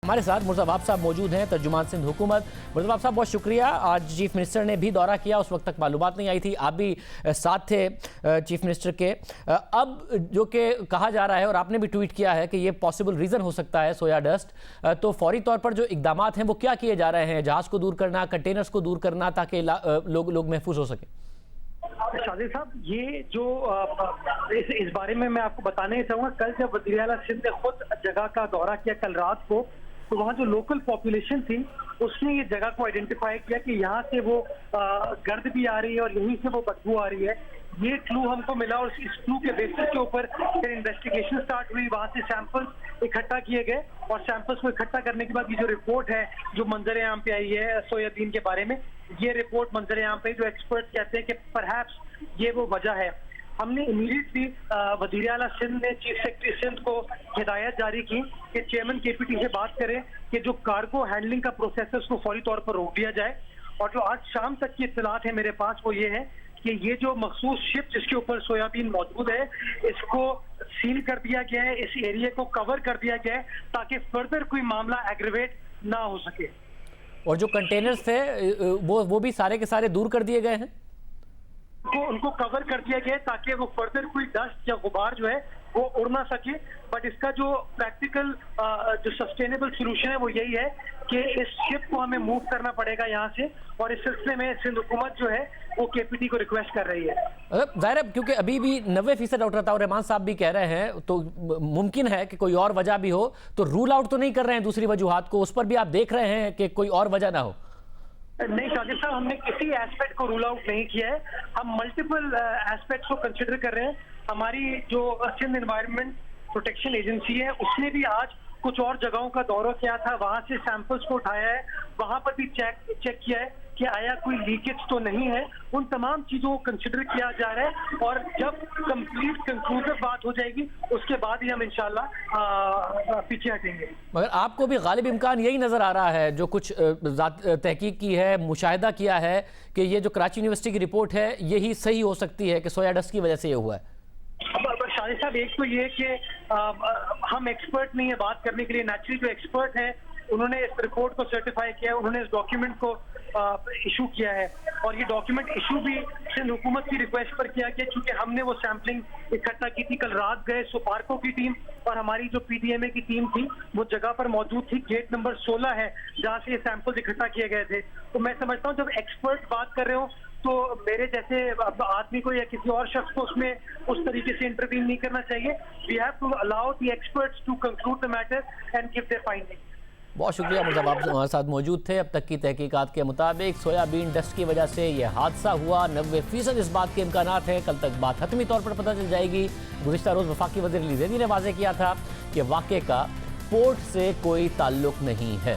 हमारे साथ मुर्तज़ा साहब मौजूद हैं, तर्जुमान सिंध हुकूमत। मुर्तज़ा साहब बहुत शुक्रिया। आज चीफ मिनिस्टर ने भी दौरा किया, उस वक्त तक मालूमात नहीं आई थी, आप भी साथ थे चीफ मिनिस्टर के। अब जो कि कहा जा रहा है और आपने भी ट्वीट किया है कि ये पॉसिबल रीज़न हो सकता है सोया डस्ट, तो फौरी तौर पर जो इकदाम हैं वो क्या किए जा रहे हैं? जहाज़ को दूर करना, कंटेनर्स को दूर करना, ताकि लोग महफूज हो सके। शादी साहब, ये जो इस बारे में मैं आपको बताना ही चाहूंगा। कल जब वज़ीर आला सिंध ने खुद जगह का दौरा किया कल रात को, तो वहाँ जो लोकल पॉपुलेशन थी उसने ये जगह को आइडेंटिफाई किया कि यहाँ से वो गर्द भी आ रही है और यहीं से वो बदबू आ रही है। ये क्लू हमको मिला और इस क्लू के बेसिस के ऊपर फिर इन्वेस्टिगेशन स्टार्ट हुई। वहाँ से सैंपल्स इकट्ठा किए गए और सैंपल्स को इकट्ठा करने के बाद ये जो रिपोर्ट है जो मंजर आम पे आई है सोयाबीन के बारे में, ये रिपोर्ट मंजर आम पे जो एक्सपर्ट कहते हैं कि परहैप्स ये वो वजह है। हमने इमीडिएटली वज़ीर आला सिंध ने चीफ सेक्रेटरी सिंध को हिदायत जारी की कि चेयरमैन केपीटी से बात करें कि जो कार्गो हैंडलिंग का प्रोसेस है उसको फौरी तौर पर रोक दिया जाए। और जो आज शाम तक की इत्तलात है मेरे पास वो ये है कि ये जो मखसूस शिप जिसके ऊपर सोयाबीन मौजूद है इसको सील कर दिया गया है, इस एरिया को कवर कर दिया गया है ताकि फर्दर कोई मामला एग्रीवेट ना हो सके। और जो कंटेनर्स थे वो भी सारे के सारे दूर कर दिए गए हैं, उनको कवर कर दिया गया है ताकि वो फर्दर कोई डस्ट या गुबार जो है वो उड़ ना सके। बट इसका जो प्रैक्टिकल जो सस्टेनेबल सोल्यूशन है वो यही है कि इस शिप को हमें मूव करना पड़ेगा यहाँ से, और इस सिलसिले में सिंध हुकूमत जो है वो केपीटी को रिक्वेस्ट कर रही है। ज़ाहिर है क्योंकि अभी भी 90% डॉक्टर अताउर रहमान साहब भी कह रहे हैं, तो मुमकिन है कि कोई और वजह भी हो, तो रूल आउट तो नहीं कर रहे हैं दूसरी वजूहात को, उस पर भी आप देख रहे हैं कि कोई और वजह ना हो? नहीं शाकिब साहब, हमने किसी एस्पेक्ट को रूल आउट नहीं किया है। हम मल्टीपल एस्पेक्ट्स को कंसिडर कर रहे हैं। हमारी जो सिंध एनवायरनमेंट प्रोटेक्शन एजेंसी है उसने भी आज कुछ और जगहों का दौरा किया था, वहां से सैंपल्स को उठाया है, वहां पर भी चेक किया है कि आया कोई लीकेज तो नहीं है। उन तमाम चीजों को कंसिडर किया जा रहा है और जब कंप्लीट कंक्लूसिव बात हो जाएगी उसके बाद ही हम इंशाल्लाह पीछे हटेंगे। मगर आपको भी गालिब इम्कान यही नजर आ रहा है, जो कुछ तहकीक की है, मुशाहिदा किया है, कि ये जो कराची यूनिवर्सिटी की रिपोर्ट है यही सही हो सकती है कि सोया डस्ट की वजह से ये हुआ है। शाहिद साहब, एक तो ये कि हम एक्सपर्ट नहीं है बात करने के लिए। नेचुरली जो एक्सपर्ट है उन्होंने इस रिपोर्ट को सर्टिफाई किया है, उन्होंने इस डॉक्यूमेंट को इशू किया है और ये डॉक्यूमेंट इशू भी सिंध हुकूमत की रिक्वेस्ट पर किया गया क्योंकि हमने वो सैम्पलिंग इकट्ठा की थी। कल रात गए सुपार्को की टीम और हमारी जो पीडीएमए की टीम थी वो जगह पर मौजूद थी। गेट नंबर 16 है जहाँ से ये सैंपल्स इकट्ठा किए गए थे। तो मैं समझता हूँ जब एक्सपर्ट बात कर रहे हो तो मेरे जैसे आदमी को या किसी और शख्स को उसमें उस तरीके से इंटरवीन नहीं करना चाहिए। We have to allow the experts to conclude the matter and give their findings. बहुत शुक्रिया मुर्तज़ा, आप हमारे साथ मौजूद थे। अब तक की तहकीकात के मुताबिक सोयाबीन डस्ट की वजह से यह हादसा हुआ। 90% इस बात के इम्कानात हैं। कल तक बात हतमी तौर पर पता चल जाएगी। गुज़िश्ता रोज़ वफाकी वज़ीर अली ज़ैदी ने वाज़ेह किया था कि वाक़े का पोर्ट से कोई ताल्लुक नहीं है।